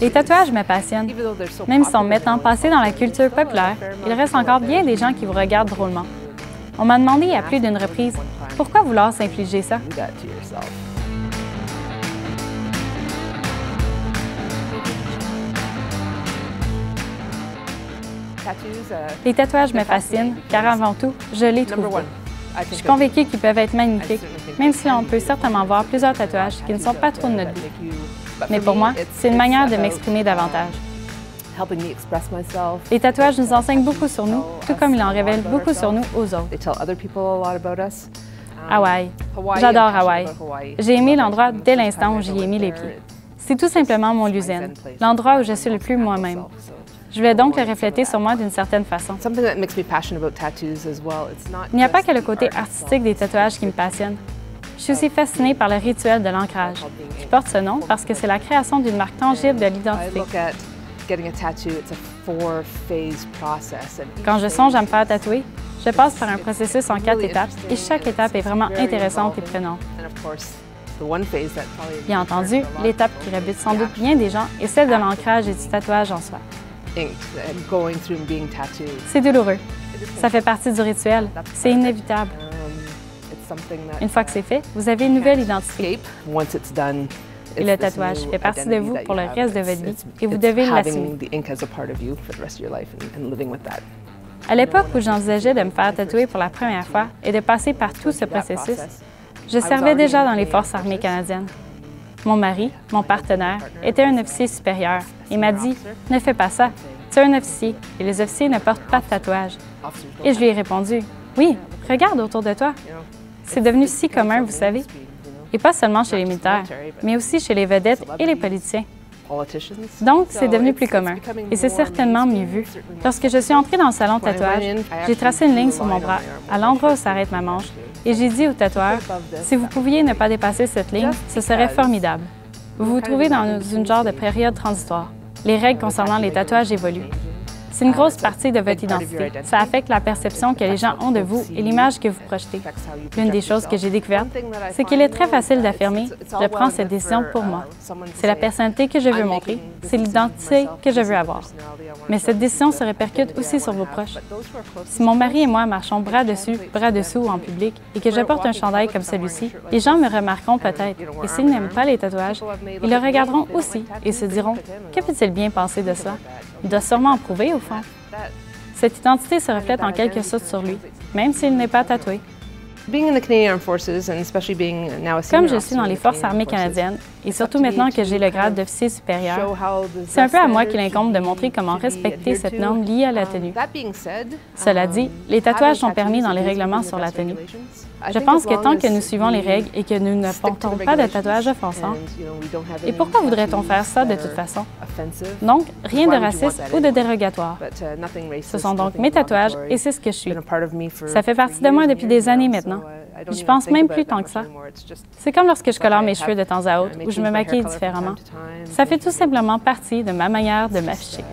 Les tatouages me passionnent. Même si sont maintenant passés dans la culture populaire, il reste encore bien des gens qui vous regardent drôlement. On m'a demandé à plus d'une reprise, pourquoi vouloir s'infliger ça? Les tatouages me fascinent, car avant tout, je les trouve beaux. Je suis convaincue qu'ils peuvent être magnifiques, même si l'on peut certainement voir plusieurs tatouages qui ne sont pas trop de notre vie. Mais pour moi, c'est une manière de m'exprimer davantage. Les tatouages nous enseignent beaucoup sur nous, tout comme ils en révèlent beaucoup sur nous aux autres. Hawaï. J'adore Hawaï. J'ai aimé l'endroit dès l'instant où j'y ai mis les pieds. C'est tout simplement mon Luzerne, l'endroit où je suis le plus moi-même. Je voulais donc le refléter sur moi d'une certaine façon. Il n'y a pas que le côté artistique des tatouages qui me passionne. Je suis aussi fascinée par le rituel de l'ancrage, qui porte ce nom parce que c'est la création d'une marque tangible de l'identité. Quand je songe à me faire tatouer, je passe par un processus en 4 étapes et chaque étape est vraiment intéressante et prenante. Bien entendu, l'étape qui rebute sans doute bien des gens est celle de l'ancrage et du tatouage en soi. C'est douloureux. Ça fait partie du rituel. C'est inévitable. Une fois que c'est fait, vous avez une nouvelle identité. Et le tatouage fait partie de vous pour le reste de votre vie et vous devez l'assumer. À l'époque où j'envisageais de me faire tatouer pour la première fois et de passer par tout ce processus, je servais déjà dans les Forces armées canadiennes. Mon mari, mon partenaire, était un officier supérieur et m'a dit « Ne fais pas ça, tu es un officier et les officiers ne portent pas de tatouage. » Et je lui ai répondu « Oui, regarde autour de toi. C'est devenu si commun, vous savez. Et pas seulement chez les militaires, mais aussi chez les vedettes et les politiciens. Donc, c'est devenu plus commun, et c'est certainement mieux vu. Lorsque je suis entrée dans le salon de tatouage, j'ai tracé une ligne sur mon bras, à l'endroit où s'arrête ma manche, et j'ai dit au tatoueur, si vous pouviez ne pas dépasser cette ligne, ce serait formidable. Vous vous trouvez dans une genre de période transitoire. Les règles concernant les tatouages évoluent. C'est une grosse partie de votre identité. Ça affecte la perception que les gens ont de vous et l'image que vous projetez. L'une des choses que j'ai découvertes, c'est qu'il est très facile d'affirmer « je prends cette décision pour moi ». C'est la personnalité que je veux montrer, c'est l'identité que je veux avoir. Mais cette décision se répercute aussi sur vos proches. Si mon mari et moi marchons bras dessus, bras dessous en public et que je porte un chandail comme celui-ci, les gens me remarqueront peut-être. Et s'ils n'aiment pas les tatouages, ils le regarderont aussi et se diront « que peut-il bien penser de cela? Il doit sûrement en prouver au fond. » Cette identité se reflète en quelque sorte sur lui, même s'il n'est pas tatoué. Comme je suis dans les Forces armées canadiennes, et surtout maintenant que j'ai le grade d'officier supérieur, c'est un peu à moi qu'il incombe de montrer comment respecter cette norme liée à la tenue. Cela dit, les tatouages sont permis dans les règlements sur la tenue. Je pense que tant que nous suivons les règles et que nous ne portons pas de tatouage offensant, et pourquoi voudrait-on faire ça de toute façon? Donc, rien de raciste ou de dérogatoire. Ce sont donc mes tatouages et c'est ce que je suis. Ça fait partie de moi depuis des années maintenant. Je pense même plus tant que ça. C'est comme lorsque je colore mes cheveux de temps à autre ou je me maquille différemment. Ça fait tout simplement partie de ma manière de m'afficher.